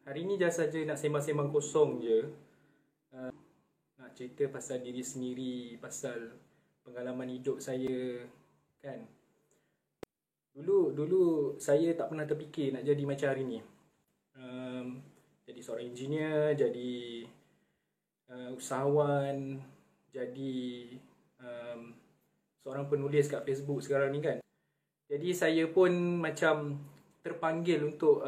Hari ni just saja nak sembang-sembang kosong je. Nak cerita pasal diri sendiri, pasal pengalaman hidup saya, kan. Dulu saya tak pernah terfikir nak jadi macam hari ni. Jadi seorang engineer, jadi usahawan, jadi seorang penulis kat Facebook sekarang ni, kan. Jadi saya pun macam terpanggil untuk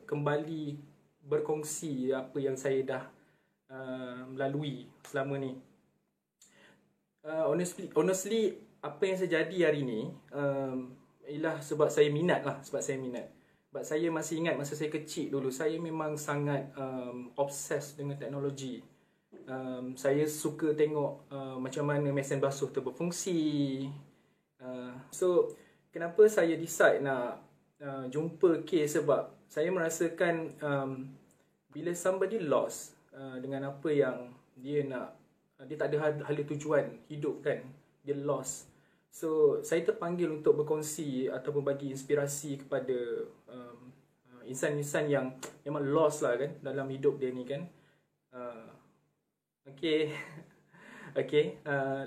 kembali berkongsi apa yang saya dah melalui selama ni. Honestly, apa yang saya jadi hari ni ialah sebab saya minat lah. Sebab saya masih ingat masa saya kecil dulu, saya memang sangat obses dengan teknologi. Saya suka tengok macam mana mesin basuh tu berfungsi. So kenapa saya decide nak jumpa K, sebab saya merasakan bila somebody lost dengan apa yang dia nak, dia tak ada hala tujuan hidup, kan, dia lost. So saya terpanggil untuk berkongsi ataupun bagi inspirasi kepada insan-insan yang memang lost lah, kan, dalam hidup dia ni, kan.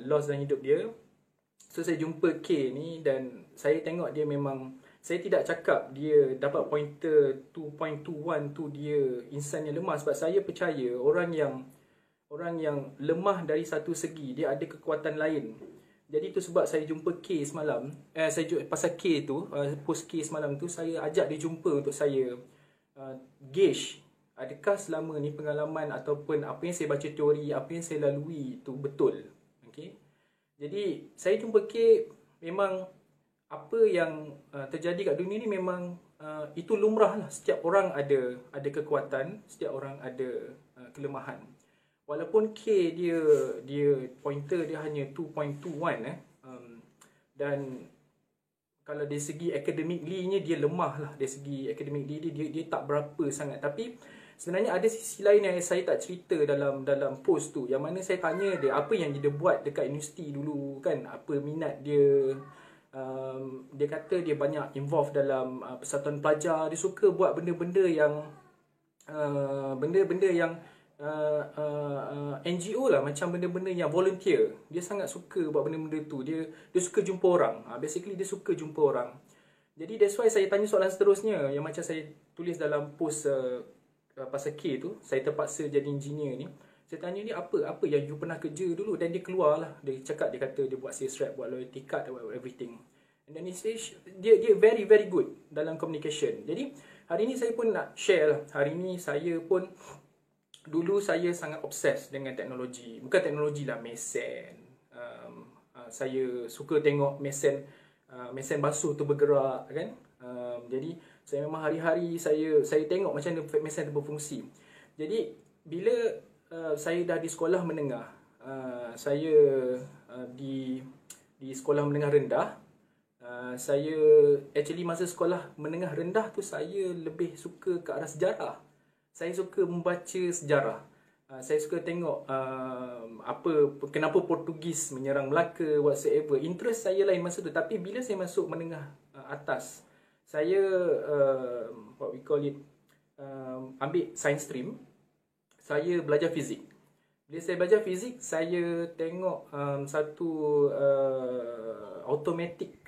Lost dalam hidup dia. So saya jumpa K ni dan saya tengok dia memang, saya tidak cakap dia dapat pointer 2.21 tu dia insan yang lemah, sebab saya percaya orang yang lemah dari satu segi, dia ada kekuatan lain. Jadi tu sebab saya jumpa K semalam, pasal K tu, post K semalam tu, saya ajak dia jumpa untuk saya gauge adakah selama ni pengalaman ataupun apa yang saya baca teori, apa yang saya lalui tu betul. Okay? Jadi saya jumpa K, memang apa yang terjadi kat dunia ni memang itu lumrah lah. Setiap orang ada kekuatan, setiap orang ada kelemahan. Walaupun K dia pointer dia hanya 2.21 dan kalau dari segi academically-nya dia lemah lah. Dari segi academically dia tak berapa sangat. Tapi sebenarnya ada sisi lain yang saya tak cerita dalam post tu, yang mana saya tanya dia apa yang dia buat dekat universiti dulu, kan, apa minat dia. Dia kata dia banyak involve dalam persatuan pelajar. Dia suka buat benda-benda yang NGO lah, macam benda-benda yang volunteer. Dia sangat suka buat benda-benda tu. Dia suka jumpa orang. Basically dia suka jumpa orang. Jadi that's why saya tanya soalan seterusnya, yang macam saya tulis dalam post pasal K tu, saya terpaksa jadi engineer ni. Saya tanya dia apa yang you pernah kerja dulu, dan dia keluar lah. Dia kata dia buat sales rep, buat loyalty card, buat everything. And then dia very very good dalam communication. Jadi hari ni saya pun nak share lah. Hari ni saya pun, dulu saya sangat obses dengan teknologi. Bukan teknologi lah, mesin. Saya suka tengok mesin basuh tu bergerak, kan. Jadi saya memang hari-hari saya tengok macam mana mesin tu berfungsi. Jadi bila saya dah di sekolah menengah, saya di sekolah menengah rendah, saya actually masa sekolah menengah rendah tu saya lebih suka ke arah sejarah. Saya suka membaca sejarah. Saya suka tengok kenapa Portugis menyerang Melaka, whatsoever. Interest saya lain masa tu. Tapi bila saya masuk menengah atas, saya what we call it, ambil science stream. Saya belajar fizik. Bila saya belajar fizik, saya tengok satu automatic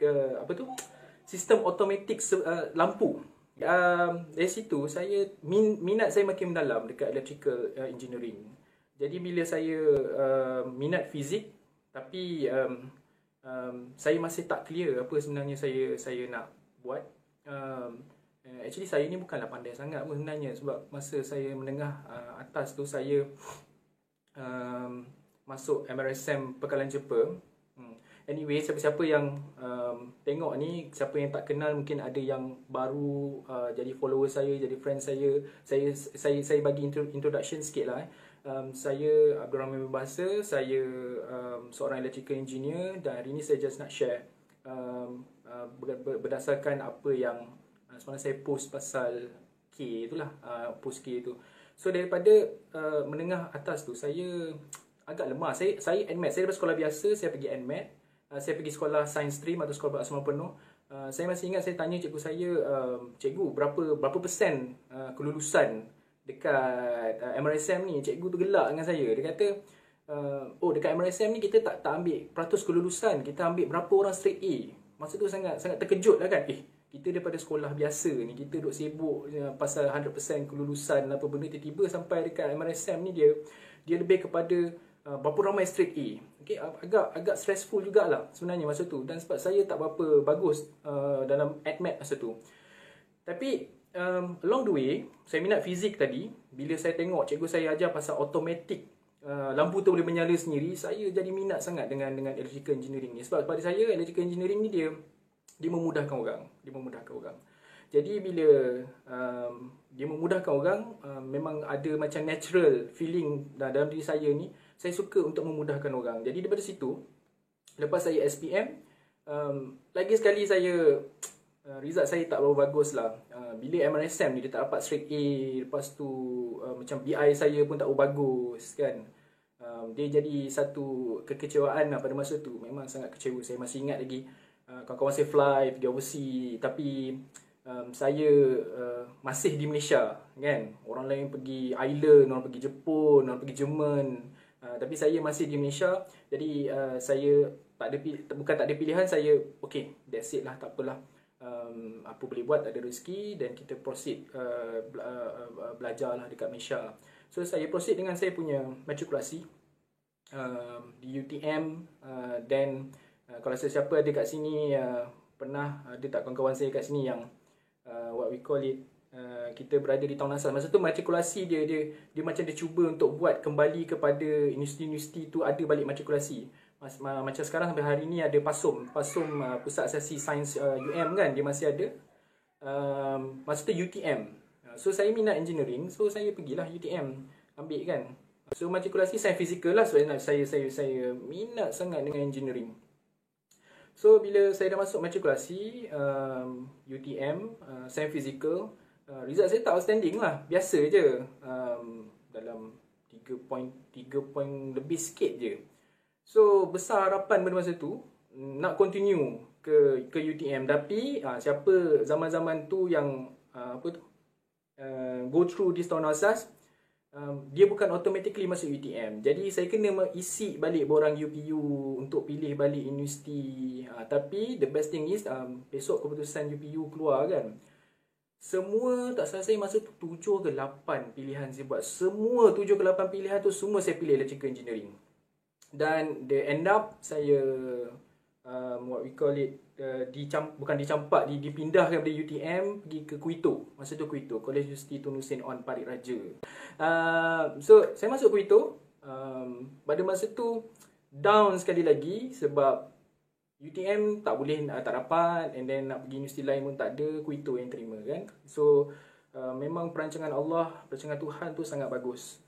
sistem automatic lampu. Dari situ saya minat saya makin mendalam dekat electrical engineering. Jadi bila saya minat fizik, tapi saya masih tak clear apa sebenarnya saya nak buat. Actually saya ni bukanlah pandai sangat pun sebenarnya, sebab masa saya menengah atas tu saya masuk MRSM Pekalan Jepa. Anyway, siapa-siapa yang tengok ni, siapa yang tak kenal, mungkin ada yang baru jadi follower saya, jadi friend saya. Saya bagi introduction sikit lah. Saya Abdul Rahman Bahasa, saya seorang electrical engineer, dan hari ni saya just nak share berdasarkan apa yang sebenarnya saya post pasal K itulah, post K tu. So daripada menengah atas tu saya agak lemah. Saya NMAT, saya daripada sekolah biasa saya pergi NMAT. Saya pergi sekolah science stream atau sekolah berasrama penuh. Saya masih ingat saya tanya cikgu saya, cikgu berapa persen kelulusan dekat MRSM ni. Cikgu tu gelak dengan saya. Dia kata, oh dekat MRSM ni kita tak ambil peratus kelulusan, kita ambil berapa orang straight A. Masa tu sangat terkejut lah kan. Kita daripada sekolah biasa ni, kita duk sibuk pasal 100% kelulusan apa benda, tiba-tiba sampai dekat MRSM ni dia lebih kepada berapa ramai straight A. Okay, agak stressful jugalah sebenarnya masa tu. Dan sebab saya tak berapa bagus dalam AdMed masa tu. Tapi along the way, saya minat fizik tadi. Bila saya tengok cikgu saya ajar pasal automatic, lampu tu boleh menyala sendiri, saya jadi minat sangat dengan electrical engineering ni. Sebab pada saya electrical engineering ni dia memudahkan orang. Jadi bila dia memudahkan orang, memang ada macam natural feeling dalam diri saya ni, saya suka untuk memudahkan orang. Jadi daripada situ, lepas saya SPM, lagi sekali saya result saya tak berapa bagus lah. Bila MRSM ni dia tak dapat straight A, lepas tu macam BI saya pun tak berapa bagus kan. Dia jadi satu kekecewaan lah pada masa tu. Memang sangat kecewa. Saya masih ingat lagi, kawan-kawan saya fly pergi overseas, tapi saya masih di Malaysia kan. Orang lain pergi Ireland, orang pergi Jepun, orang pergi Jerman, tapi saya masih di Malaysia. Jadi saya bukan tak ada pilihan, saya okay, that's it lah, tak apalah. Apa boleh buat, ada rezeki, dan kita proceed belajar lah dekat Malaysia. So saya proceed dengan saya punya matrikulasi di UTM. Dan kalau siapa ada kat sini pernah ada tak kawan-kawan saya kat sini yang what we call it, kita berada di tahun asal. Masa tu matrikulasi dia macam dia cuba untuk buat kembali kepada universiti-universiti tu ada balik matrikulasi. Macam sekarang sampai hari ni ada PASUM Pusat Asasi Sains UM kan, dia masih ada. Masa tu UTM. So saya minat engineering, so saya pergilah UTM ambil kan. So matrikulasi sains fizikal lah, sebab saya minat sangat dengan engineering. So bila saya dah masuk matrikulasi UTM sains fizikal, result saya tak outstanding lah, biasa je, dalam 3 point lebih sikit je. So besar harapan pada masa tu nak continue ke UTM. Tapi siapa zaman-zaman tu yang go through this tahun asas, dia bukan automatically masuk UTM. Jadi saya kena isi balik borang UPU untuk pilih balik universiti. Tapi the best thing is, besok keputusan UPU keluar kan, semua tak salah saya masa tu 7 ke 8 pilihan saya buat. Semua 7 ke 8 pilihan tu semua saya pilih electrical engineering. Dan the end up saya what we call it, dipindahkan dari UTM pergi ke Kuito. Masa tu Kuito, College University Tun Hussein On Parit Raja. So saya masuk Kuito. Pada masa tu down sekali lagi sebab UTM tak boleh, tak dapat, and then nak pergi universiti lain pun tak ada, Kuito yang terima kan. So memang perancangan Allah, perancangan Tuhan tu sangat bagus.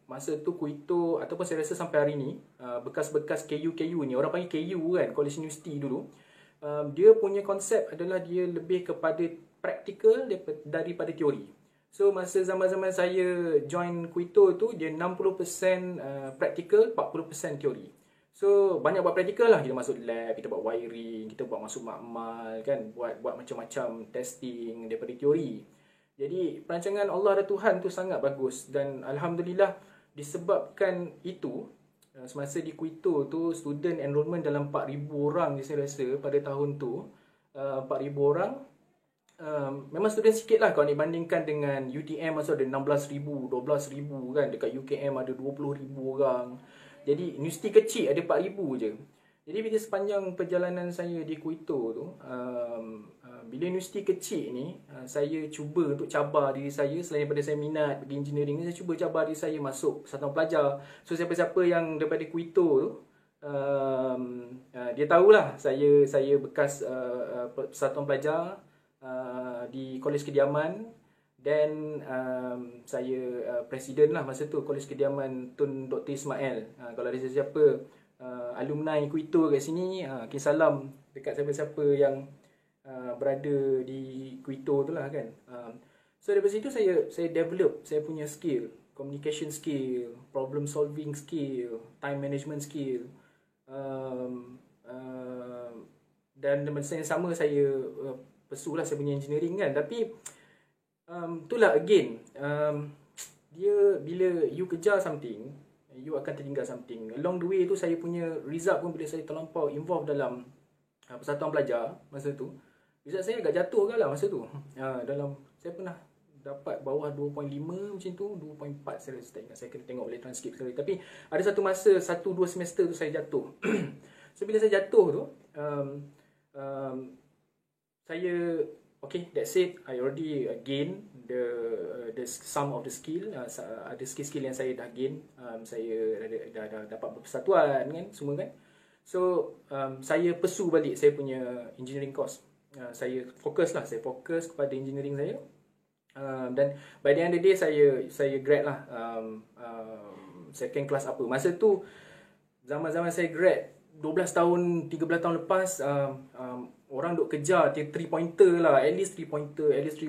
Masa tu Kuito, ataupun saya rasa sampai hari ni, bekas-bekas KU ni, orang panggil KU kan, College University dulu, dia punya konsep adalah dia lebih kepada praktikal daripada teori. So masa zaman-zaman saya join Kuito tu, dia 60% praktikal, 40% teori. So banyak buat praktikal lah, kita masuk lab, kita buat wiring, kita buat masuk makmal kan, buat macam-macam testing daripada teori. Jadi perancangan Allah dan Tuhan tu sangat bagus. Dan Alhamdulillah, disebabkan itu, semasa di Kuito tu, student enrollment dalam 4,000 orang saya rasa pada tahun tu. 4,000 orang. Memang student sikit lah kalau dibandingkan dengan UTM masa ada 16,000, 12,000 kan. Dekat UKM ada 20,000 orang. Jadi universiti kecil ada 4,000 je. Jadi bila sepanjang perjalanan saya di Kuito tu, bila universiti kecil ni, saya cuba untuk cabar diri saya. Selain daripada saya minat pergi engineering ni, saya cuba cabar diri saya masuk Persatuan Pelajar. So siapa-siapa yang daripada Kuito tu, dia tahulah saya bekas Persatuan Pelajar di Kolej Kediaman. Dan saya presiden lah masa tu Kolej Kediaman Tun Dr. Ismail. Kalau ada siapa alumni Kuito kat sini, kisah salam dekat siapa-siapa yang berada di Kuito tu lah kan. So daripada situ saya develop saya punya skill, communication skill, problem solving skill, time management skill. dan masa yang sama saya pesulah saya punya engineering kan. Tapi itulah again, dia bila you kejar something, you akan tertinggal something. Along the way tu saya punya result pun bila saya terlampau involved dalam persatuan pelajar masa tu, result saya agak jatuh kan lah masa tu. Dalam saya pernah dapat bawah 2.5 macam tu, 2.4 saya tak ingat, saya kena tengok boleh transkrip sekali. Tapi ada satu masa 1-2 semester tu saya jatuh. So bila saya jatuh tu, saya okay, that's it, I already gain the some of the skill, ada skill yang saya dah gain, saya dah dapat berpersatuan kan semua kan. So saya pursue balik saya punya engineering course. Saya fokus kepada engineering saya. Dan by the end of the day saya grad lah, second class apa. Masa tu zaman-zaman saya grad 12 tahun, 13 tahun lepas, orang duk kejar 3 pointer lah, at least 3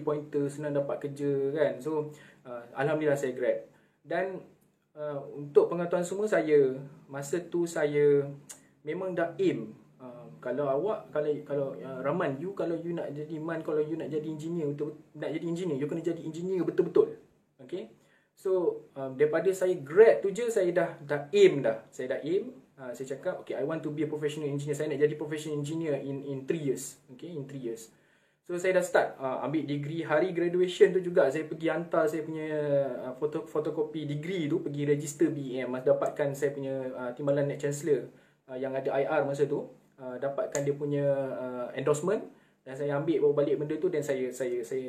pointer senang dapat kerja kan. So alhamdulillah saya grad. Dan untuk pengetahuan semua, saya masa tu saya memang dah aim, kalau awak, kalau Rahman, you kalau you nak jadi kalau you nak jadi engineer, you kena jadi engineer betul-betul. Okay. So daripada saya grad tu je saya dah aim dah. Saya cakap okay, I want to be a professional engineer. Saya nak jadi professional engineer in 3 years. Okay, in 3 years. So saya dah start ambil degree. Hari graduation tu juga saya pergi hantar saya punya fotokopi degree tu, pergi register BEM, dapatkan saya punya timbalan Net Chancellor yang ada IR masa tu, dapatkan dia punya endorsement, dan saya ambil bawa balik benda tu dan saya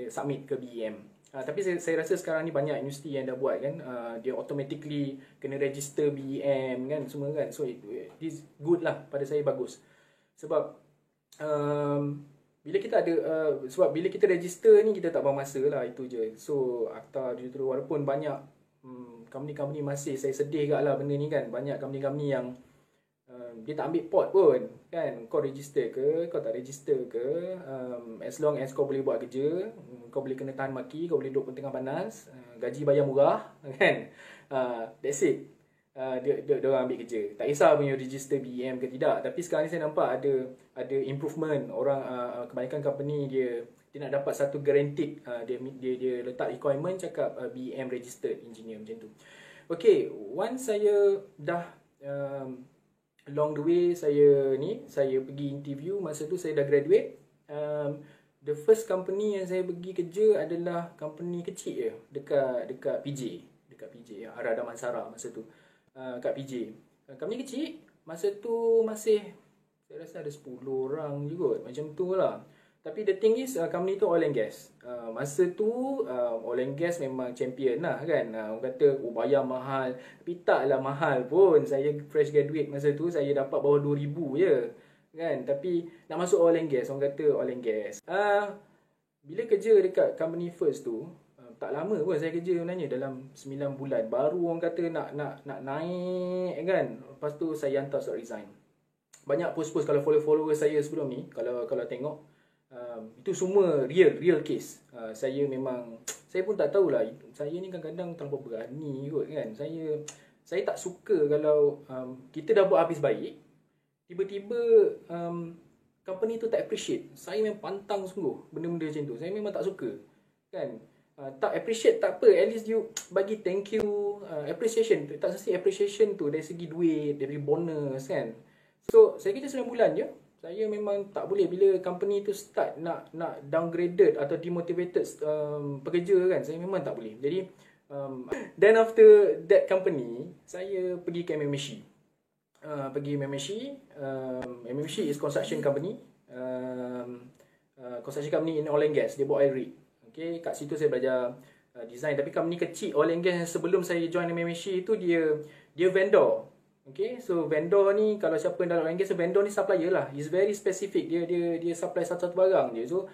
submit ke BEM. Tapi saya rasa sekarang ni banyak universiti yang dah buat kan, dia automatically kena register BEM kan semua kan. So it is good lah, pada saya bagus. Sebab bila kita ada bila kita register ni kita tak buang masa lah, itu je. So akta dia tu, walaupun banyak company-company masih, saya sedih kat lah benda ni kan, banyak company-company yang dia tak ambil pot pun kan. Kau register ke, kau tak register ke, as long as kau boleh buat kerja, kau boleh kena tahan maki, kau boleh duduk tengah panas, gaji bayar murah kan, that's it. Dia orang ambil kerja, tak kisah punya register BEM ke tidak. Tapi sekarang ni saya nampak ada improvement. Orang kebanyakan company dia nak dapat satu guaranteed, dia letak requirement cakap BEM registered engineer macam tu. Okay, once saya dah along the way saya pergi interview. Masa tu saya dah graduate. The first company yang saya pergi kerja adalah company kecil je, dekat PJ, Ara Damansara masa tu, kat PJ. Company kecil, masa tu masih saya rasa ada 10 orang juga macam tu lah. Tapi the thing is, company tu oil and gas. Masa tu oil and gas memang champion lah kan. Orang kata bayar mahal, tapi taklah mahal pun. Saya fresh graduate masa tu, saya dapat bawah 2,000 je kan. Tapi nak masuk oil and gas, orang kata oil and gas. Bila kerja dekat company first tu, tak lama pun saya kerja sebenarnya, dalam 9 bulan baru orang kata nak naik kan. Lepas tu saya hantar surat resign. Banyak post-post, kalau follower saya sebelum ni, kalau tengok, itu semua real case. Saya pun tak tahulah, saya ni kadang-kadang terlalu berani kot kan. Saya tak suka kalau kita dah buat habis baik, tiba-tiba company tu tak appreciate. Saya memang pantang sungguh benda-benda macam tu. Saya memang tak suka kan. Tak appreciate tak apa, at least you bagi thank you, appreciation. Tak mesti appreciation tu dari segi duit, dari bonus kan. So saya kerja 9 bulan je. Saya memang tak boleh bila company tu start nak downgraded atau demotivated pekerja kan. Saya memang tak boleh. Jadi then after that company, saya pergi ke MMSC. MMSC is construction company. Construction company in oil and gas. Dia buat oil rig. Okay, kat situ saya belajar design. Tapi company kecil oil and gas yang sebelum saya join MMSC itu dia vendor. Okay, so vendor ni, kalau siapa dalam oil and gas, vendor ni supplier lah. It's very specific. Dia supply satu-satu barang je. So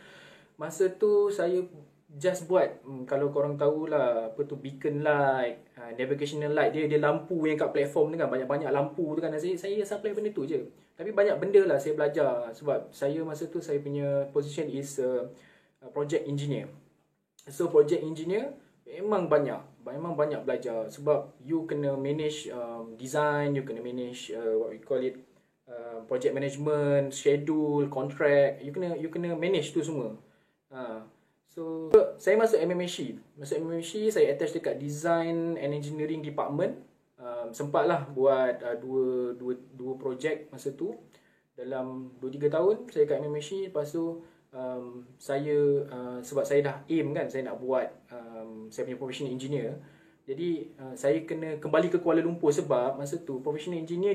masa tu saya just buat, kalau korang tahulah apa tu, beacon light, navigational light, dia lampu yang kat platform tu kan, banyak-banyak lampu tu kan. Saya supply benda tu je. Tapi banyak benda lah saya belajar, sebab saya masa tu saya punya position is project engineer. So project engineer memang banyak belajar, sebab you kena manage design, you kena manage what we call it project management, schedule, contract, you kena manage tu semua. So saya masuk MMHE. Saya attach dekat design and engineering department. Sempatlah buat dua projek masa tu. Dalam 2-3 tahun saya kat MMHE. Lepas tu saya sebab saya dah aim kan, saya nak buat saya punya professional engineer. Jadi saya kena kembali ke Kuala Lumpur sebab masa tu professional engineer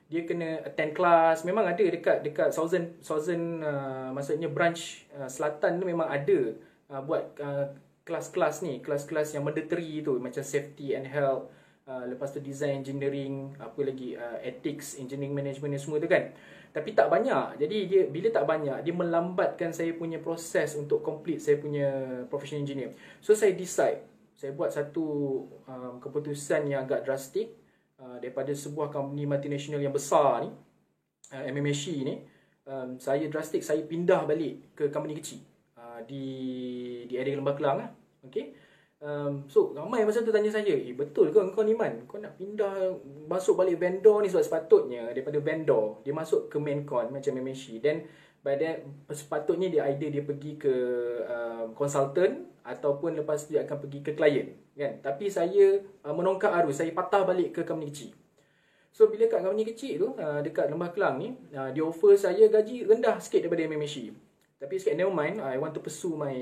dia kena attend kelas. Memang ada dekat Southern maksudnya branch selatan tu memang ada buat kelas-kelas ni, kelas-kelas yang mandatory tu macam safety and health, lepas tu design engineering, apa lagi ethics, engineering management ni semua tu kan. Tapi tak banyak. Jadi bila tak banyak, dia melambatkan saya punya proses untuk complete saya punya professional engineer. So saya decide, saya buat satu keputusan yang agak drastik. Daripada sebuah company multinational yang besar ni, MMHE ni, saya drastik, saya pindah balik ke company kecil di area Lembah Kelang lah. Okay. So ramai masa tu tanya saya, betul ke kau ni Man, kau nak pindah masuk balik vendor ni? Sebab sepatutnya daripada vendor dia masuk ke maincon macam MMHE, then by that sepatutnya dia either dia pergi ke consultant ataupun lepas tu dia akan pergi ke client kan. Tapi saya menongkak arus, saya patah balik ke company kecil. So bila kat company kecil tu dekat Lembah Kelang ni, dia offer saya gaji rendah sikit daripada MMHE. Tapi sikit never mind, I want to pursue my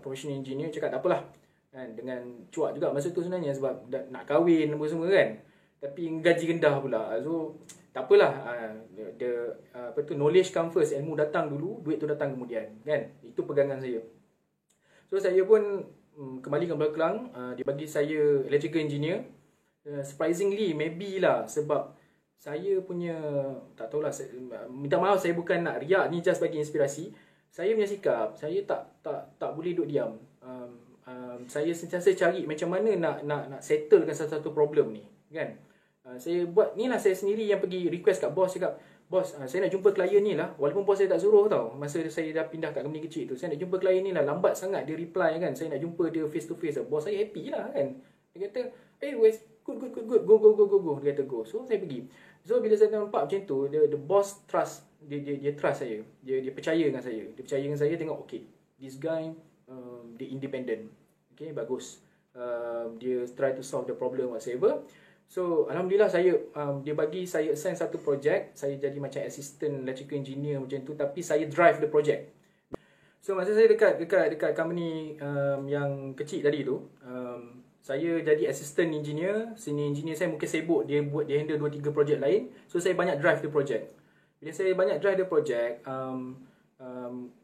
professional engineer. Cakap tak apalah kan, dengan cuak juga masa tu sebenarnya sebab nak kahwin apa semua kan. Tapi gaji rendah pula. So tak apalah, knowledge come first, ilmu datang dulu, duit tu datang kemudian kan. Itu pegangan saya. So saya pun kembali ke Lembah Kelang. Dia bagi saya electrical engineer. Surprisingly maybe lah, sebab saya punya, tak tahulah, minta maaf, saya bukan nak riak ni, just bagi inspirasi. Saya punya sikap, saya tak boleh duduk diam. Saya sentiasa cari macam mana nak settlekan satu problem ni kan. Saya buat ni lah, saya sendiri yang pergi request kat bos, cakap, bos, saya nak jumpa klien ni lah. Walaupun bos saya tak suruh tau, masa saya dah pindah kat company kecil tu, saya nak jumpa klien ni lah. Lambat sangat dia reply kan, saya nak jumpa dia face to face. Bos saya happy lah kan. Dia kata, Wes, good, go. Dia kata go. So saya pergi. So bila saya nampak macam tu, the boss trust, dia trust saya. Dia percaya dengan saya. Dia percaya dengan saya, tengok okay, this guy dia independent. Okay, bagus. Dia try to solve the problem whatsoever. So alhamdulillah dia bagi saya assign satu projek. Saya jadi macam assistant electrical engineer macam tu, tapi saya drive the project. So masa saya dekat company yang kecil tadi tu, saya jadi assistant engineer. Senior engineer saya mungkin sibuk, dia handle 2-3 projek lain. So saya banyak drive the project. Bila saya banyak drive the project,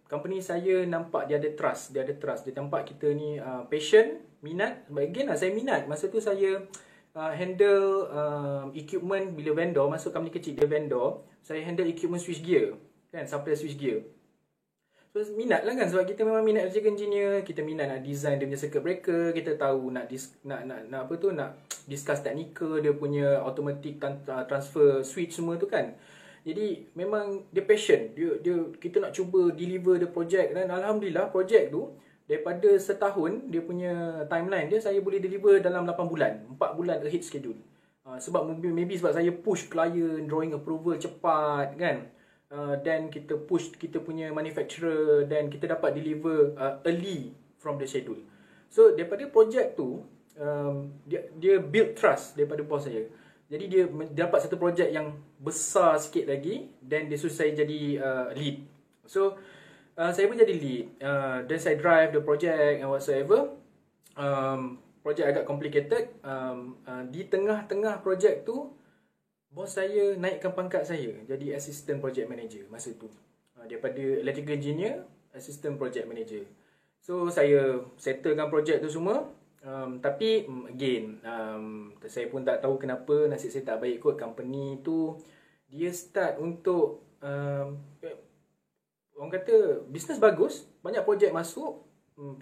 company saya nampak dia ada trust. Dia nampak kita ni passion, minat. Sebab again lah, saya minat. Masa tu saya handle equipment. Bila vendor masuk company kecil, dia vendor, saya handle equipment switch gear kan, supply switch gear. So minat lah kan, sebab kita memang minat electrical engineer. Kita minat nak design dia punya circuit breaker. Kita tahu nak discuss technical dia punya automatic transfer switch semua tu kan. Jadi memang dia passion. Kita nak cuba deliver the project. Dan alhamdulillah project tu daripada setahun, dia punya timeline dia, saya boleh deliver dalam 8 bulan. 4 bulan ahead schedule. Sebab maybe sebab saya push client drawing approval cepat kan. Dan kita push kita punya manufacturer, dan kita dapat deliver early from the schedule. So daripada project tu, dia build trust daripada bos saya. Jadi dia dapat satu projek yang besar sikit lagi, dan dia suruh saya jadi lead. So saya pun jadi lead, dan saya drive the project and whatsoever. Projek agak complicated. Di tengah-tengah projek tu, bos saya naikkan pangkat saya jadi assistant project manager masa tu. Daripada electrical engineer, assistant project manager. So saya settlekan projek tu semua. Tapi again, saya pun tak tahu kenapa nasib saya tak baik kot. Company tu dia start untuk orang kata business bagus, banyak projek masuk.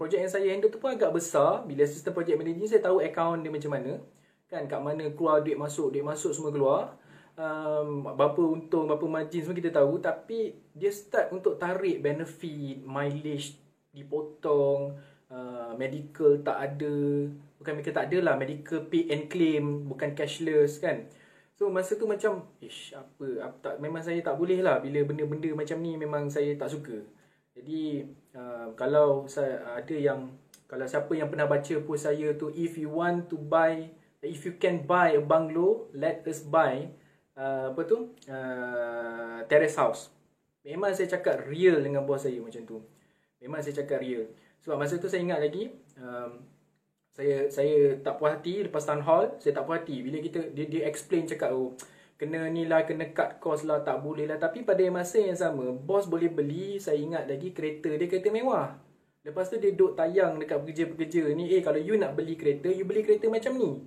Projek yang saya handle tu pun agak besar. Bila assistant project manager, saya tahu account dia macam mana kan, kat mana keluar duit masuk semua keluar. Berapa untung, berapa margin semua kita tahu. Tapi dia start untuk tarik benefit, mileage dipotong, medical tak ada. Bukan medical tak ada lah, medical pay and claim, bukan cashless kan. So masa tu macam apa tak, memang saya tak boleh lah bila benda-benda macam ni, memang saya tak suka. Jadi kalau saya ada yang, kalau siapa yang pernah baca post saya tu, if you can buy a bungalow, let us buy terrace house. Memang saya cakap real dengan bos saya macam tu. Memang saya cakap real. Sebab masa tu saya ingat lagi, saya tak puas hati lepas town hall. Saya tak puas hati bila dia explain, cakap kena ni lah, kena cut cost lah, tak boleh lah. Tapi pada masa yang sama, bos boleh beli, saya ingat lagi, kereta dia kereta mewah. Lepas tu dia duk tayang dekat pekerja-pekerja ni, kalau you nak beli kereta, you beli kereta macam ni.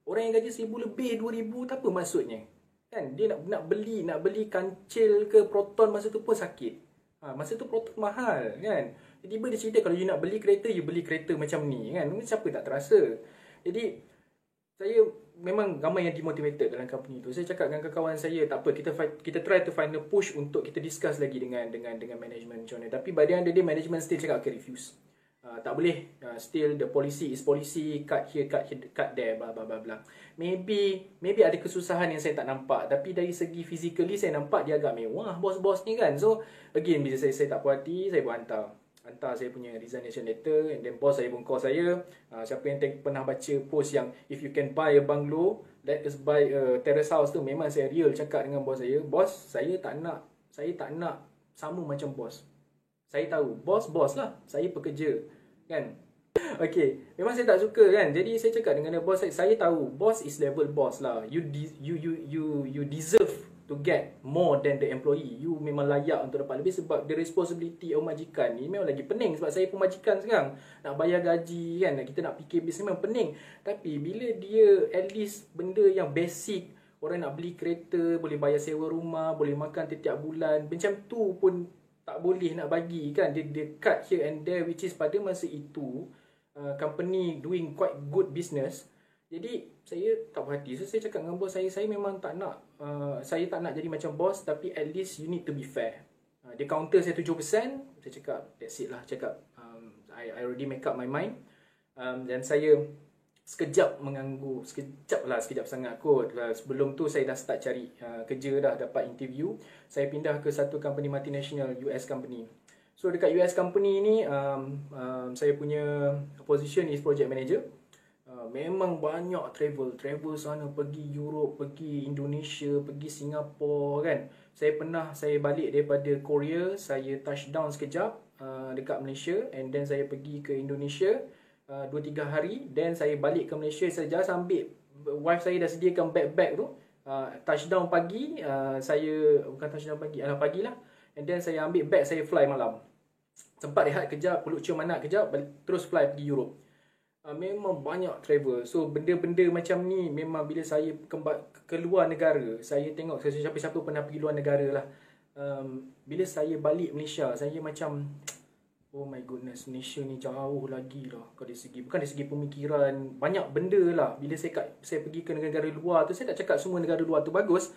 Orang yang gaji 1,000 lebih, 2,000, tak apa maksudnya. Kan? Dia nak beli kancil ke Proton, masa tu pun sakit. Masa tu Proton mahal kan. Tiba-tiba dia cerita kalau you nak beli kereta, you beli kereta macam ni kan. Siapa tak terasa. Jadi saya memang ramai yang demotivated dalam company tu. Saya cakap dengan kawan saya, tak apa, kita try to find a push untuk kita discuss lagi dengan management macam mana. Tapi by the end of the day, management still cakap, okay, refuse. Tak boleh, still the policy is policy, cut here, cut there, blah blah blah blah. Maybe ada kesusahan yang saya tak nampak, tapi dari segi physically saya nampak dia agak mewah bos-bos ni kan. So again, bila saya tak puas hati, saya pun hantar saya punya resignation letter, and then boss saya pun call saya. Siapa yang pernah baca post yang if you can buy a bungalow, let us buy a terrace house tu, memang saya real cakap dengan bos saya, bos, saya tak nak sama macam bos. Saya tahu bos lah, saya pekerja kan. Okay, memang saya tak suka kan. Jadi saya cakap dengan bos saya tahu boss is level boss lah. You deserve to get more than the employee. You memang layak untuk dapat lebih, sebab the responsibility of majikan ni memang lagi pening. Sebab saya pun majikan sekarang, nak bayar gaji kan, kita nak fikir bisnes memang pening. Tapi bila dia at least benda yang basic, orang nak beli kereta, boleh bayar sewa rumah, boleh makan setiap bulan, macam tu pun tak boleh nak bagi kan. Dia cut here and there, which is pada masa itu company doing quite good business. Jadi saya tak puas hati. So saya cakap dengan bos saya memang tak nak, saya tak nak jadi macam bos, tapi at least you need to be fair. Dia counter saya 7%. Saya cakap that's it lah. Cakap I already make up my mind. Dan saya sekejap menganggur, sekejap sangat kot. Sebelum tu saya dah start cari kerja dah, dapat interview. Saya pindah ke satu company multinational, US company. So dekat US company ni, saya punya position is project manager. Memang banyak travel sana, pergi Europe, pergi Indonesia, pergi Singapura kan. Saya balik daripada Korea, saya touchdown sekejap dekat Malaysia, and then saya pergi ke Indonesia 2-3 hari, then saya balik ke Malaysia. Saya just ambil, wife saya dah sediakan bag tu, touchdown pagi, pagi lah, and then saya ambil bag, saya fly malam. Sempat rehat kejap, peluk cium anak kejap, terus fly pergi Europe. Memang banyak travel. So benda-benda macam ni memang bila saya keluar negara, saya tengok siapa-siapa pernah pergi luar negara lah. Bila saya balik Malaysia, saya macam oh my goodness, Malaysia ni jauh lagi lah. Bukan dari segi pemikiran, banyak benda lah. Bila saya pergi ke negara luar tu, saya tak cakap semua negara luar tu bagus,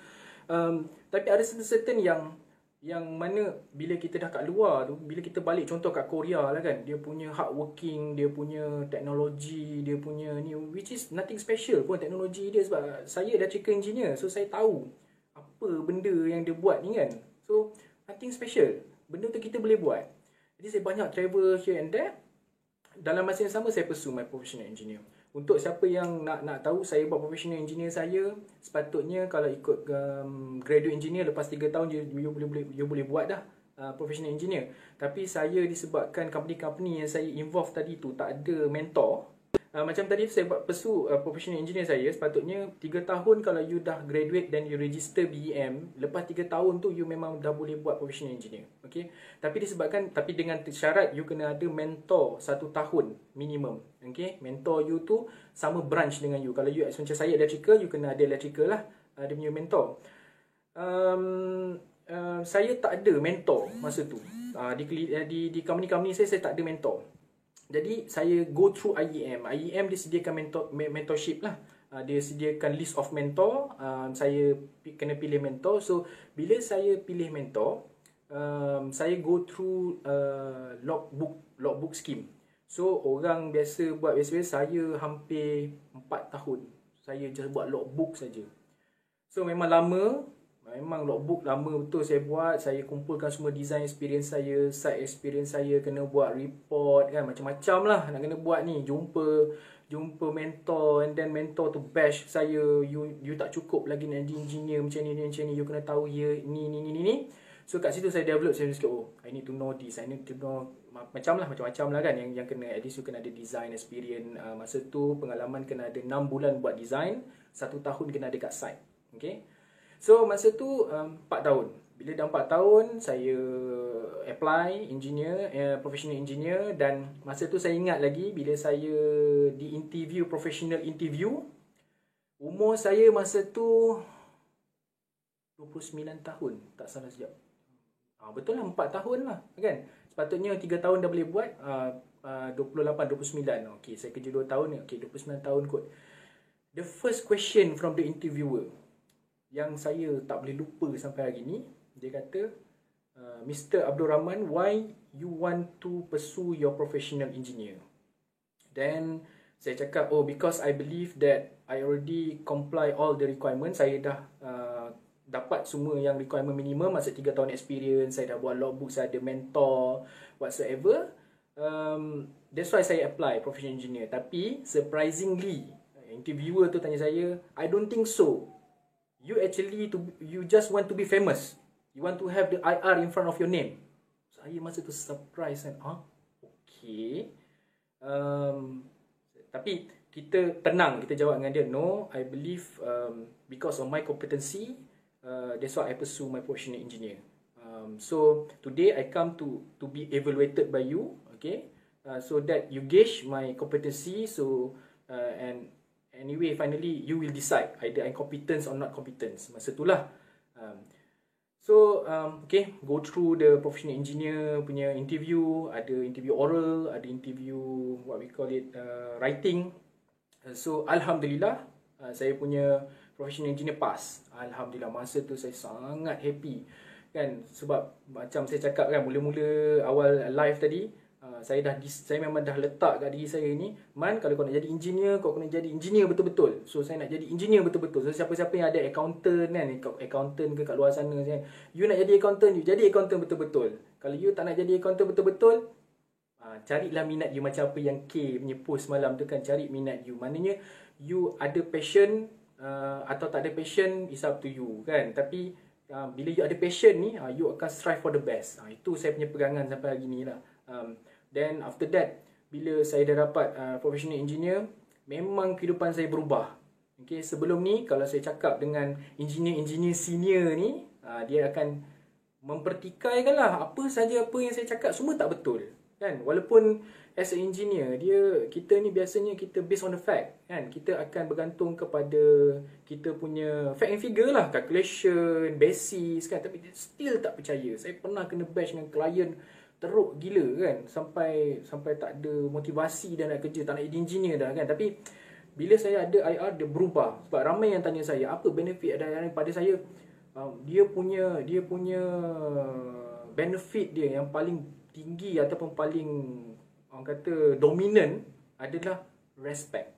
tapi ada certain yang mana bila kita dah kat luar tu, bila kita balik, contoh kat Korea lah kan, dia punya hardworking, dia punya teknologi, dia punya ni, which is nothing special pun teknologi dia, sebab saya electrical engineer, so saya tahu apa benda yang dia buat ni kan. So nothing special, benda tu kita boleh buat. Jadi saya banyak travel here and there. Dalam masa yang sama, saya pursue my professional engineer. Untuk siapa yang nak tahu saya buat professional engineer saya, sepatutnya kalau ikut graduate engineer, lepas 3 tahun you boleh buat dah professional engineer. Tapi saya, disebabkan company-company yang saya involve tadi tu tak ada mentor, macam tadi saya buat pursue professional engineer saya, sepatutnya 3 tahun kalau you dah graduate dan you register BEM, lepas 3 tahun tu you memang dah boleh buat professional engineer. Okay? Tapi dengan syarat you kena ada mentor 1 tahun minimum. Okay? Mentor you tu sama branch dengan you. Kalau you macam saya electrical, you kena ada electrical lah, dia punya mentor. Saya tak ada mentor masa tu. Di company-company saya tak ada mentor. Jadi saya go through IEM. IEM dia sediakan mentorship lah. Dia sediakan list of mentor. Saya kena pilih mentor. So bila saya pilih mentor, saya go through logbook scheme. So orang biasa buat biasa, saya hampir 4 tahun saya just buat logbook saja. So memang lama, memang logbook lama betul saya buat. Saya kumpulkan semua design experience saya, site experience saya, kena buat report kan, macam-macam lah nak kena buat ni. Jumpa mentor, and then mentor tu bash saya, you tak cukup lagi nak jadi engineer macam ni, you kena tahu ni. So kat situ saya develop, saya cakap, oh I need to know this, I need to know macam-macam lah kan, yang kena, at least you kena ada design experience. Masa tu pengalaman kena ada 6 bulan buat design, 1 tahun kena ada kat site. Okay, so masa tu 4 tahun. Bila dah 4 tahun saya apply engineer, professional engineer. Dan masa tu saya ingat lagi bila saya di interview, professional interview, umur saya masa tu 29 tahun, tak salah sekejap. Betul lah, 4 tahun lah kan. Sepatutnya 3 tahun dah boleh buat. 28, 29. Okay, saya kerja 2 tahun ni. Okay, 29 tahun kot. The first question from the interviewer yang saya tak boleh lupa sampai hari ni, dia kata, Mr. Abdul Rahman, why you want to pursue your professional engineer? Then saya cakap, oh because I believe that I already comply all the requirements. Saya dah dapat semua yang requirement minimum. Masa 3 tahun experience, saya dah buat logbook, saya ada mentor whatsoever. That's why saya apply professional engineer. Tapi surprisingly, interviewer tu tanya saya, I don't think so. You just want to be famous. You want to have the IR in front of your name. Saya masa tu surprise kan. Okay. Tapi kita tenang, kita jawab dengan dia, no, I believe because of my competency, that's why I pursue my professional engineer. So today I come to be evaluated by you, okay, so that you gauge my competency. So and anyway, finally you will decide either I'm competent or not competent. Masa itulah. Okay, go through the professional engineer punya interview. Ada interview oral, ada interview what we call it writing. So alhamdulillah, saya punya professional engineer pass. Alhamdulillah, masa tu saya sangat happy kan, sebab macam saya cakap kan mula-mula awal live tadi, saya memang dah letak kat diri saya ni, Man, kalau kau nak jadi engineer, kau kena jadi engineer betul-betul. So saya nak jadi engineer betul-betul. So siapa-siapa yang ada accountant kan, accountant ke kat luar sana, you nak jadi accountant, you jadi accountant betul-betul. Kalau you tak nak jadi accountant betul-betul, carilah minat you. Macam apa yang K punya post malam tu kan, cari minat you. Maknanya you ada passion atau tak ada passion, is up to you kan. Tapi bila you ada passion ni, you akan strive for the best. Itu saya punya pegangan sampai hari ni lah. Then after that, bila saya dah dapat professional engineer, memang kehidupan saya berubah. Okay, sebelum ni kalau saya cakap dengan engineer senior ni, dia akan mempertikaikan lah apa saja apa yang saya cakap semua tak betul kan. Walaupun as a engineer, kita ni biasanya kita based on the fact kan. Kita akan bergantung kepada kita punya fact and figure lah, calculation, basis kan. Tapi dia still tak percaya. Saya pernah kena bash dengan klien teruk gila kan, sampai tak ada motivasi dah nak kerja, tak nak jadi engineer dah kan. Tapi bila saya ada IR, dia berubah. Sebab ramai yang tanya saya, apa benefit ada IR pada saya? Dia punya benefit dia yang paling tinggi ataupun paling orang kata dominant adalah respect.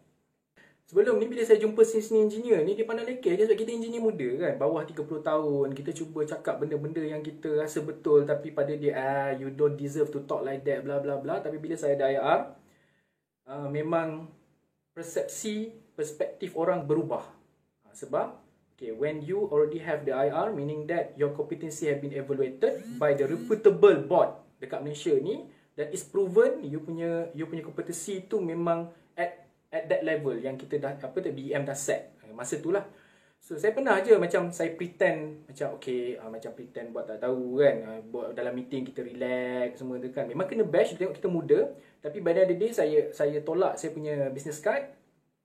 Sebelum ni bila saya jumpa senior engineer ni, dia pandang lekeh je sebab kita engineer muda kan, bawah 30 tahun. Kita cuba cakap benda-benda yang kita rasa betul, tapi pada dia, you don't deserve to talk like that, bla bla bla. Tapi bila saya ada IR, memang perspektif orang berubah. Sebab okay, when you already have the IR, meaning that your competency have been evaluated by the reputable board dekat Malaysia ni, that is proven you punya kompetensi tu memang at that level yang kita dah BEM dah set masa tu lah. So saya pernah je macam saya pretend macam okay, macam pretend buat tak tahu kan, buat dalam meeting kita relax semua tu kan. Memang kena bash, tengok kita muda, tapi by the end of the day saya tolak saya punya business card.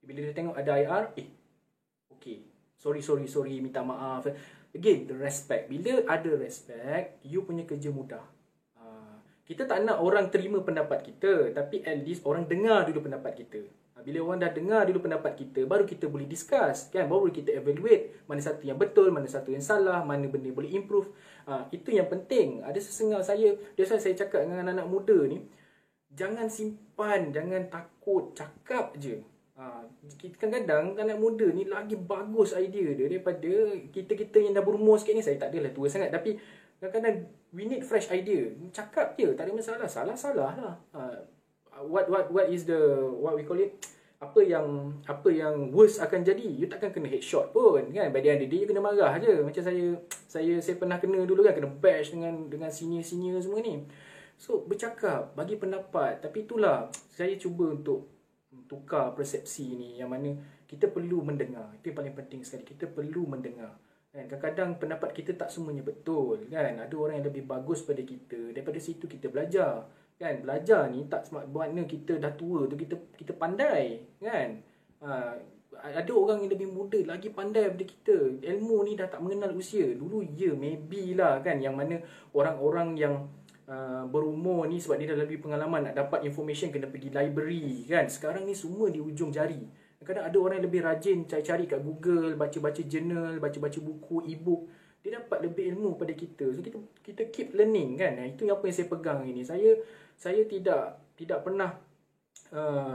Bila dia tengok ada IR, okay, sorry, minta maaf. Again, the respect. Bila ada respect, you punya kerja mudah. Kita tak nak orang terima pendapat kita, tapi at least orang dengar dulu pendapat kita. Bila orang dah dengar dulu pendapat kita, baru kita boleh discuss kan, baru kita evaluate mana satu yang betul, mana satu yang salah, mana benda boleh improve. Itu yang penting. Ada sesengah saya, biasa saya cakap dengan anak-anak muda ni, jangan simpan, jangan takut, cakap je. Kadang-kadang anak muda ni lagi bagus idea dia daripada kita-kita yang dah berumur sikit ni. Saya tak adalah tua sangat, tapi kadang-kadang we need fresh idea. Cakap je, tak ada masalah. Salah lah. What is the, what we call it, apa yang worst akan jadi. You takkan kena headshot pun kan. By the end of the day you kena marah je. Macam saya pernah kena dulu kan, kena bash dengan senior semua ni. So bercakap, bagi pendapat. Tapi itulah saya cuba untuk tukar persepsi ni, yang mana kita perlu mendengar. Itu yang paling penting sekali. Kita perlu mendengar kan. Kadang-kadang pendapat kita tak semuanya betul kan. Ada orang yang lebih bagus pada kita. Daripada situ kita belajar kan. Belajar ni tak bermakna kita dah tua tu kita pandai kan. Ada orang yang lebih muda lagi pandai daripada kita. Ilmu ni dah tak mengenal usia. Dulu maybe lah kan, yang mana orang-orang yang berumur ni sebab dia dah lebih pengalaman, nak dapat information kena pergi library kan. Sekarang ni semua di ujung jari. Kadang ada orang yang lebih rajin cari-cari kat Google, baca-baca jurnal, baca-baca buku, e-book. Dia dapat lebih ilmu pada kita. So kita keep learning kan. Itu apa yang saya pegang ini. Saya tidak pernah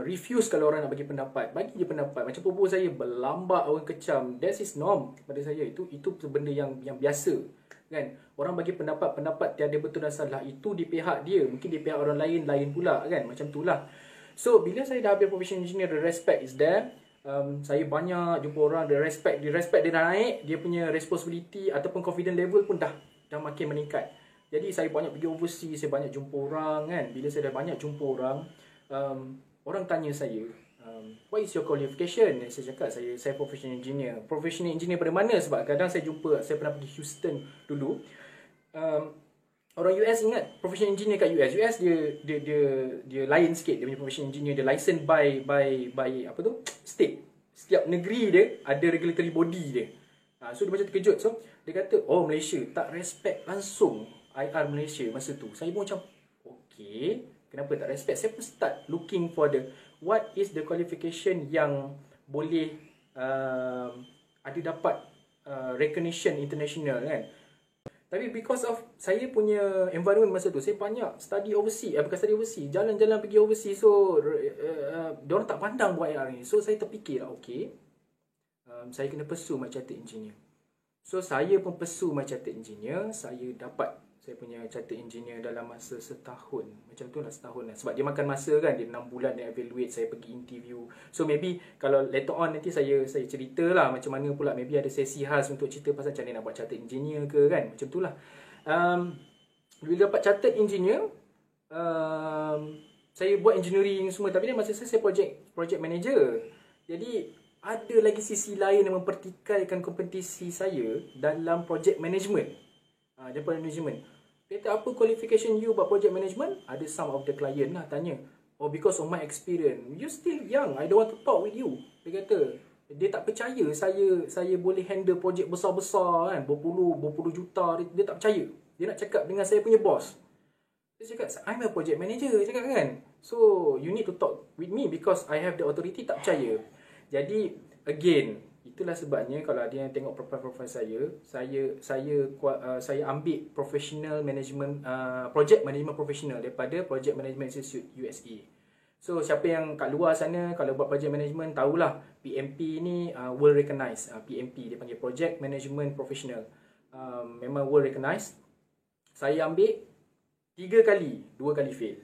refuse kalau orang nak bagi pendapat. Bagi je pendapat. Macam pupu saya berlambak, orang kecam. That is norm pada saya. Itu benda yang biasa kan. Orang bagi pendapat tiada betul dan salah. Itu di pihak dia. Mungkin di pihak orang lain pula kan. Macam itulah. So bila saya dah ambil professional engineer, the respect is there. Saya banyak jumpa orang, the respect dia dah naik. Dia punya responsibility ataupun confidence level pun dah makin meningkat. Jadi saya banyak pergi overseas, saya banyak jumpa orang kan. Bila saya dah banyak jumpa orang, orang tanya saya, what is your qualification? Saya cakap saya professional engineer. Professional engineer pada mana? Sebab kadang saya pernah pergi Houston dulu. Orang US ingat professional engineer kat US dia lain sikit. Dia punya professional engineer, dia licensed by apa tu? State. Setiap negeri dia ada regulatory body dia. So dia macam terkejut. So dia kata, oh Malaysia tak respect langsung IR Malaysia masa tu. Saya pun macam, okay, kenapa tak respect? Saya pun start looking for what is the qualification yang boleh ada dapat recognition international kan. Tapi because of saya punya environment masa tu, saya banyak study overseas, bukan study overseas, jalan-jalan pergi overseas. So diorang tak pandang buat IR ni. So saya terfikir lah, okay, saya kena pursue my chartered engineer. So saya pun pursue my chartered engineer. Saya dapat saya punya chartered engineer dalam masa setahun. Macam tu lah, setahun lah. Sebab dia makan masa kan. Dia 6 bulan dia evaluate, saya pergi interview. So maybe kalau later on nanti saya cerita lah macam mana pula, maybe ada sesi khas untuk cerita pasal macam mana nak buat chartered engineer ke kan. Macam tu lah. Bila dapat chartered engineer, saya buat engineering semua. Tapi dia masa saya project manager. Jadi ada lagi sisi lain yang mempertikaikan kompetisi saya dalam project management. Daripada management. Dia kata, apa qualification you buat project management? Ada some of the client lah tanya. Oh, because of my experience. You still young, I don't want to talk with you. Dia kata, dia tak percaya saya boleh handle project besar-besar kan, berpuluh juta. Dia tak percaya. Dia nak cakap dengan saya punya boss. Dia cakap, I'm a project manager, dia cakap kan. So you need to talk with me because I have the authority. Tak percaya. Jadi again, itulah sebabnya kalau ada yang tengok profil saya ambil professional management, project management professional daripada Project Management Institute USA. So siapa yang kat luar sana kalau buat project management tahulah PMP ni world recognized. PMP dia panggil Project Management Professional. Memang world recognized. Saya ambil 3 kali, 2 kali fail.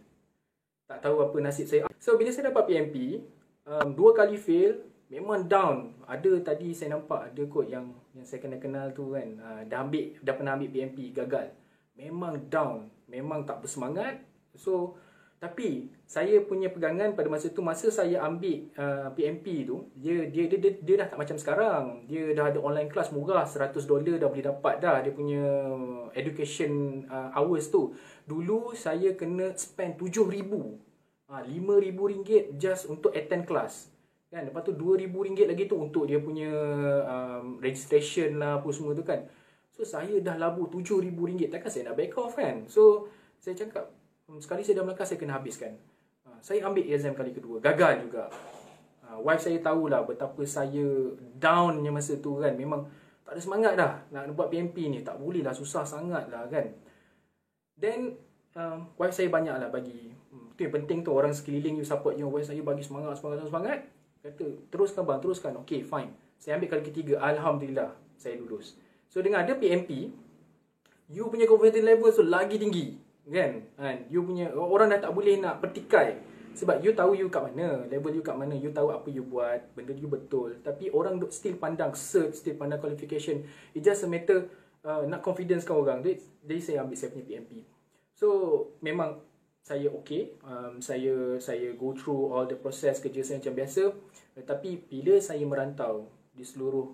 Tak tahu apa nasib saya. So bila saya dapat PMP, 2 kali fail, memang down. Ada tadi saya nampak ada kot yang saya kenal tu kan, dah pernah ambil PMP, gagal. Memang down, memang tak bersemangat. So tapi saya punya pegangan pada masa tu, masa saya ambil PMP tu, dia dah tak macam sekarang. Dia dah ada online class murah, $100 dah boleh dapat dah dia punya education hours tu. Dulu saya kena spend RM7,000, RM5,000 just untuk attend class. Kan, lepas tu RM2,000 lagi tu untuk dia punya registration lah apa semua tu kan. So saya dah labur RM7,000, takkan saya nak back off kan. So saya cakap, sekali saya dah melangkah, saya kena habiskan. Saya ambil exam kali kedua, gagal juga. Wife saya tahulah betapa saya downnya masa tu kan. Memang tak ada semangat dah nak buat PMP ni. Tak boleh lah, susah sangat lah kan. Then wife saya banyak lah bagi. Itu yang penting tu, orang sekeliling you support you. Wife saya bagi semangat. Kata, teruskan bang, teruskan. Okay, fine. Saya ambil kali ketiga, Alhamdulillah, saya lulus. So dengan ada PMP, you punya confidence level so lagi tinggi. Kan? You punya, orang dah tak boleh nak petikai. Sebab you tahu you kat mana, level you kat mana, you tahu apa you buat, benda you betul. Tapi orang still pandang cert, still pandang qualification. It just a matter nak confidence kan orang. Jadi saya ambil saya punya PMP. So memang saya okay, saya go through all the process kerja saya macam biasa. Tapi bila saya merantau di seluruh,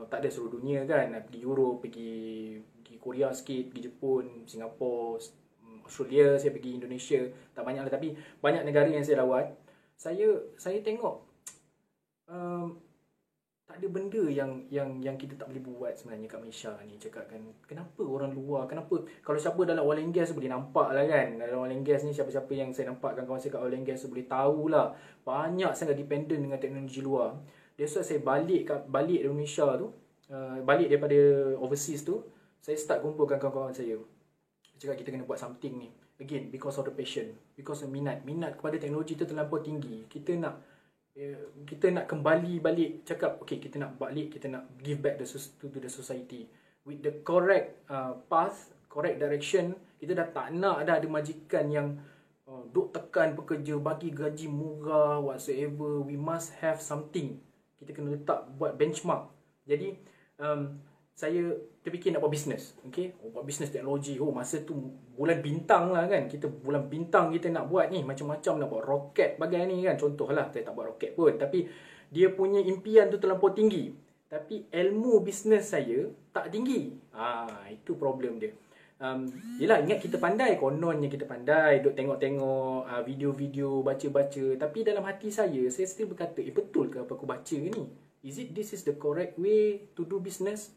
tak ada seluruh dunia kan, pergi Europe, pergi Korea sikit, pergi Jepun, Singapura, Australia, saya pergi Indonesia, tak banyak lah tapi banyak negara yang saya lawat. Saya tengok tak ada benda yang kita tak boleh buat sebenarnya kat Malaysia ni. Cakap kan, kenapa orang luar, kenapa kalau siapa dalam oil and gas boleh nampak lah kan. Dalam oil and gas ni siapa-siapa yang saya nampak kawan saya kat oil and gas boleh tahulah banyak sangat dependent dengan teknologi luar. That's why saya balik dari Malaysia tu, balik daripada overseas tu, saya start kumpulkan kawan-kawan saya. Cakap kita kena buat something ni. Again, because of the passion, because of minat kepada teknologi tu terlampau tinggi. Kita nak kembali balik, cakap okay, kita nak balik, kita nak give back to the society with the correct path, correct direction. Kita dah tak nak dah ada majikan yang duk tekan pekerja, bagi gaji murah whatsoever. We must have something. Kita kena letak, buat benchmark. Jadi saya terfikir nak buat bisnes. Okay? Buat bisnes teknologi. Masa tu bulan bintang lah kan. Bulan bintang kita nak buat ni. Macam-macam nak buat roket bagai ni kan. Contohlah, saya tak buat roket pun. Tapi dia punya impian tu terlampau tinggi. Tapi ilmu bisnes saya tak tinggi. Itu problem dia. Yelah, ingat kita pandai. Kononnya kita pandai. Duk tengok-tengok video-video, baca-baca. Tapi dalam hati saya still berkata, betul ke apa aku baca ni? This is the correct way to do business?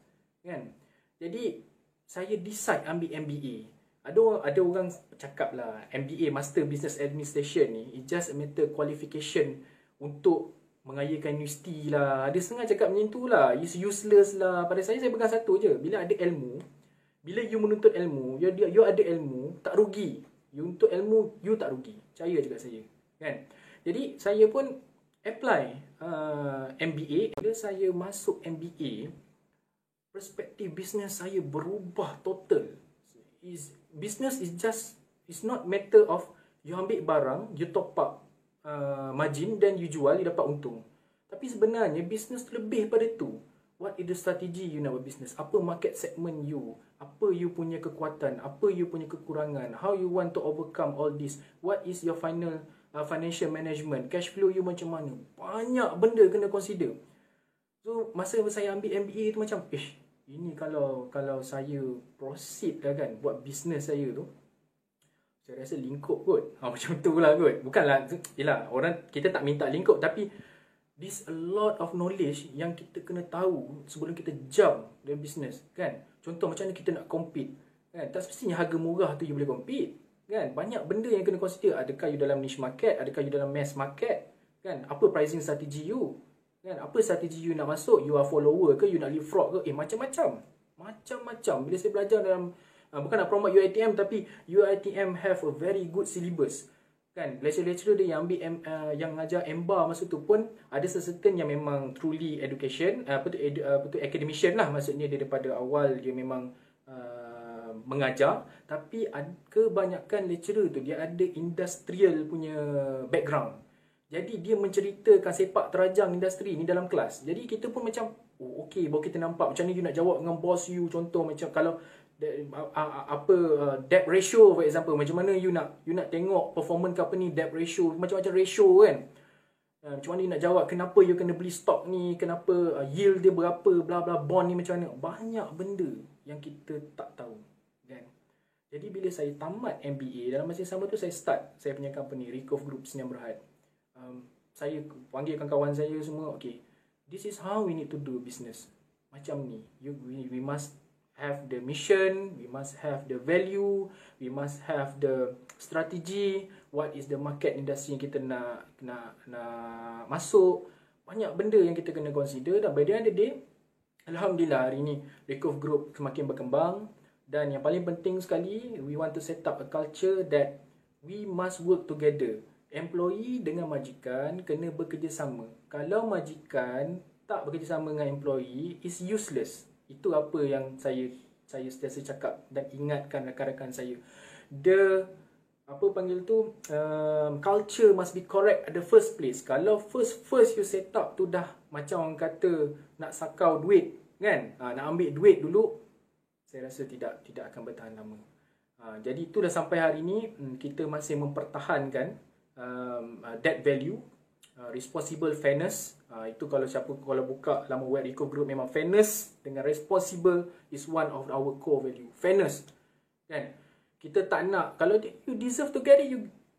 Kan? Jadi saya decide ambil MBA. Ada orang cakap lah, MBA, Master Business Administration ni, it just a matter qualification untuk mengayakan universiti lah. Ada setengah cakap macam tu lah, it's useless lah. Pada saya pegang satu je. Bila ada ilmu, bila you menuntut ilmu, you ada ilmu, tak rugi. You untuk ilmu, you tak rugi. Percaya juga saya. Kan? Jadi saya pun apply MBA. Bila saya masuk MBA, perspektif bisnes saya berubah total. Business is not matter of you ambil barang, you top up margin, then you jual, you dapat untung. Tapi sebenarnya bisnes lebih pada tu. What is the strategy you nak buat business? Apa market segment you? Apa you punya kekuatan? Apa you punya kekurangan? How you want to overcome all this? What is your final financial management? Cash flow you macam mana? Banyak benda kena consider. So masa saya ambil MBA tu macam, ini kalau saya proceed lah kan, buat bisnes saya tu, saya rasa lingkup kot. Macam tu lah kot. Bukanlah, yelah, orang, kita tak minta lingkup, tapi this a lot of knowledge yang kita kena tahu sebelum kita jump dalam bisnes, kan. Contoh macam mana kita nak compete, kan. Tak semestinya harga murah tu you boleh compete, kan. Banyak benda yang kena consider. Adakah you dalam niche market, adakah you dalam mass market, kan. Apa pricing strategi you, kan? Apa strategi you nak masuk? You are follower ke? You nak leapfrog ke? Macam-macam. Macam-macam. Bila saya belajar dalam, bukan nak promote UiTM, tapi UiTM have a very good syllabus. Kan? Lecturer dia yang ambil yang ngajar MBA masa tu pun ada secertain yang memang truly education, academician lah. Maksudnya dia daripada awal dia memang mengajar. Tapi kebanyakan lecturer tu dia ada industrial punya background. Jadi dia menceritakan sepak terajang industri ni dalam kelas. Jadi kita pun macam, okey, baru kita nampak macam ni you nak jawab dengan boss you. Contoh macam kalau debt ratio for example, macam mana you nak tengok performance company debt ratio, macam-macam ratio kan. Macam mana you nak jawab kenapa you kena beli stok ni, kenapa yield dia berapa, bla bla, bond ni macam mana. Banyak benda yang kita tak tahu, kan. Jadi bila saya tamat MBA, dalam masa yang sama tu saya start saya punya company Recove Group Sdn Bhd. Saya panggilkan kawan saya semua, okay, this is how we need to do business. Macam ni, we must have the mission, we must have the value, we must have the strategy, what is the market industry yang kita nak masuk. Banyak benda yang kita kena consider. Dan by the end of the day, Alhamdulillah hari ni Recove Group semakin berkembang. Dan yang paling penting sekali, we want to set up a culture that we must work together. employee dengan majikan kena bekerjasama. Kalau majikan tak bekerjasama dengan employee, is useless. Itu apa yang saya sentiasa cakap dan ingatkan rakan-rakan saya. The culture must be correct at the first place. Kalau first you set up tu dah macam orang kata nak sakau duit kan, nak ambil duit dulu, saya rasa tidak akan bertahan lama. Jadi itu dah sampai hari ni kita masih mempertahankan that value, responsible fairness. Itu kalau buka laman web Eco Group, memang fairness dengan responsible is one of our core value. Fairness kan, kita tak nak, kalau you deserve to get it,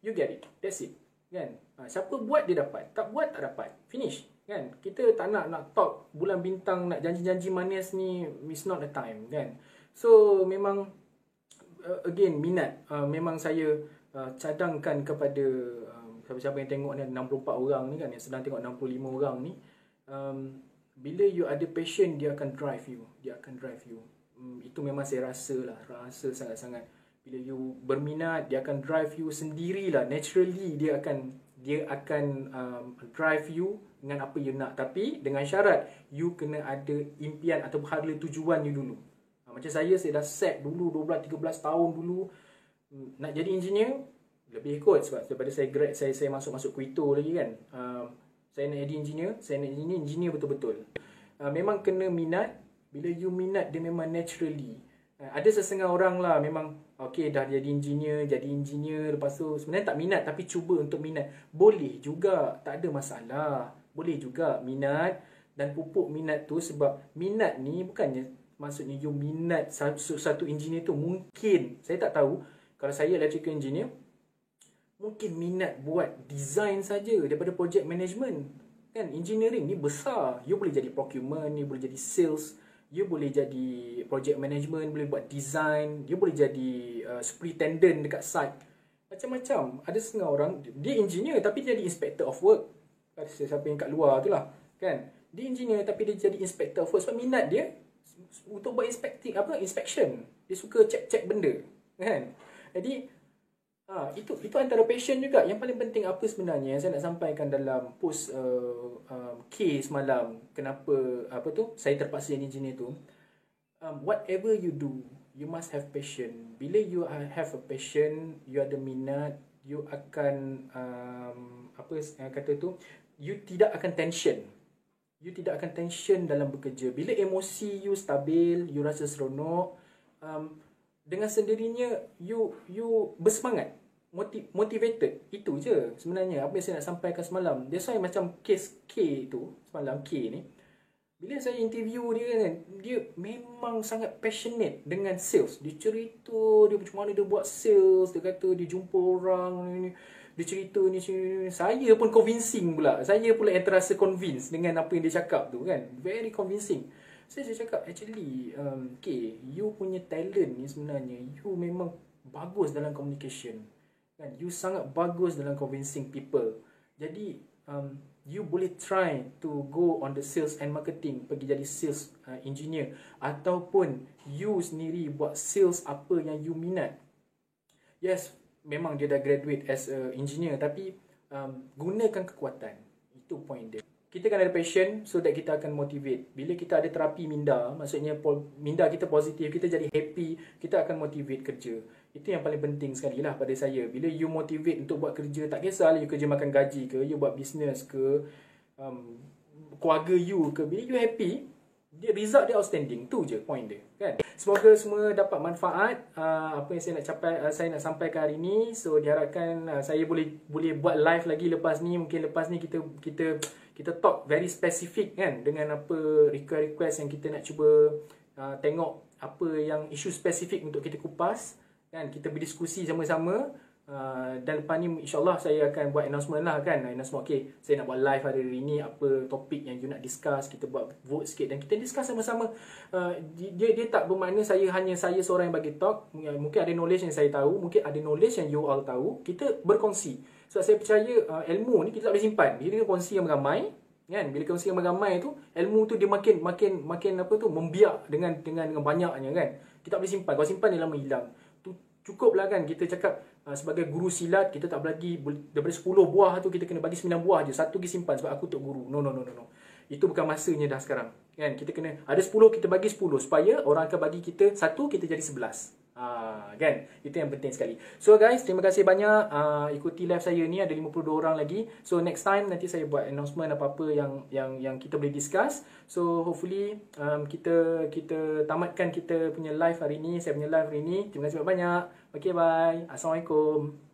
you get it, that's it kan. Siapa buat dia dapat, tak buat tak dapat, finish kan. Kita tak nak talk bulan bintang, nak janji-janji manis ni, it's not the time kan. So memang again minat, memang saya cadangkan kepada siapa-siapa yang tengok ni, 64 orang ni kan, yang sedang tengok 65 orang ni, bila you ada passion, dia akan drive you. Itu memang saya rasa sangat-sangat. Bila you berminat, dia akan drive you sendirilah, naturally dia akan drive you dengan apa you nak. Tapi dengan syarat you kena ada impian atau hala tujuan you dulu. Macam saya dah set dulu 12-13 tahun dulu nak jadi engineer. Lebih kot sebab daripada saya grad, saya masuk Kuito lagi kan. Saya nak jadi engineer betul-betul. Memang kena minat. Bila you minat, dia memang naturally. Ada setengah orang lah memang okay, dah jadi engineer, lepas tu sebenarnya tak minat tapi cuba untuk minat. Boleh juga, tak ada masalah. Boleh juga minat dan pupuk minat tu, sebab minat ni bukannya maksudnya you minat satu engineer tu. Mungkin, saya tak tahu, kalau saya electrical engineer, mungkin minat buat design saja daripada project management kan. Engineering ni besar, you boleh jadi procurement, you boleh jadi sales, you boleh jadi project management, boleh buat design, you boleh jadi superintendent dekat site, macam-macam. Ada setengah orang dia engineer tapi dia jadi inspector of work. Ada siapa yang kat luar tu lah kan, dia engineer tapi dia jadi inspector of work sebab minat dia untuk buat inspection. Dia suka check benda kan. Jadi itu antara passion juga. Yang paling penting apa sebenarnya yang saya nak sampaikan dalam post K semalam, kenapa saya terpaksa jadi engineer tu, whatever you do, you must have passion. Bila you have a passion, you ada minat, you akan you tidak akan tension. You tidak akan tension dalam bekerja. Bila emosi you stabil, you rasa seronok, dengan sendirinya you bersemangat, motivated. Itu je sebenarnya apa yang saya nak sampaikan semalam. That's why macam kes K tu semalam, K ni, bila saya interview dia kan, dia memang sangat passionate dengan sales. Dia cerita dia macam mana dia buat sales, dia kata dia jumpa orang, dia cerita ni. Saya pun convincing pula. Saya pula yang terasa convinced dengan apa yang dia cakap tu kan. Very convincing. Saya cakap, actually you punya talent ni sebenarnya, you memang bagus dalam communication kan. You sangat bagus dalam convincing people. Jadi you boleh try to go on the sales and marketing, pergi jadi sales engineer, ataupun you sendiri buat sales apa yang you minat. Yes, memang dia dah graduate as a engineer, tapi gunakan kekuatan. Itu point dia. Kita kan ada passion, so that kita akan motivate. Bila kita ada terapi minda, maksudnya minda kita positif, kita jadi happy, kita akan motivate kerja. Itu yang paling penting sekali lah pada saya. Bila you motivate untuk buat kerja, tak kisahlah you kerja makan gaji ke, you buat business ke, keluarga you ke, bila you happy, dia result dia outstanding. Tu je point dia kan. Semoga semua dapat manfaat apa yang saya nak sampaikan hari ni. So diharapkan saya boleh buat live lagi lepas ni. Mungkin lepas ni kita talk very specific kan, dengan apa request yang kita nak cuba tengok apa yang isu spesifik untuk kita kupas kan. Kita berdiskusi sama-sama. Dan lepas ni insyaAllah saya akan buat announcement lah kan. Announcement, okay, saya nak buat live hari ni, apa topik yang you nak discuss. Kita buat vote sikit dan kita discuss sama-sama. Dia tak bermakna hanya saya seorang yang bagi talk. Mungkin ada knowledge yang saya tahu, mungkin ada knowledge yang you all tahu. Kita berkongsi. Sebab saya percaya ilmu ni kita tak boleh simpan. Bila kita kongsi yang ramai kan, bila kongsi yang ramai tu, ilmu tu dia makin membiak dengan banyaknya kan. Kita tak boleh simpan. Kalau simpan dia lama hilang. cukup lah kan kita cakap sebagai guru silat kita tak bagi daripada 10 buah tu kita kena bagi 9 buah je, satu lagi simpan sebab aku tok guru. No. Itu bukan masanya dah sekarang. Kan kita kena ada 10 kita bagi 10 supaya orang akan bagi kita satu kita jadi 11. Kan? Itu yang penting sekali. So guys, terima kasih banyak ikuti live saya ni, ada 52 orang lagi. So next time nanti saya buat announcement apa-apa yang kita boleh discuss. So hopefully kita tamatkan kita punya live hari ni, saya punya live hari ni. Terima kasih banyak. Okay, bye. Assalamualaikum.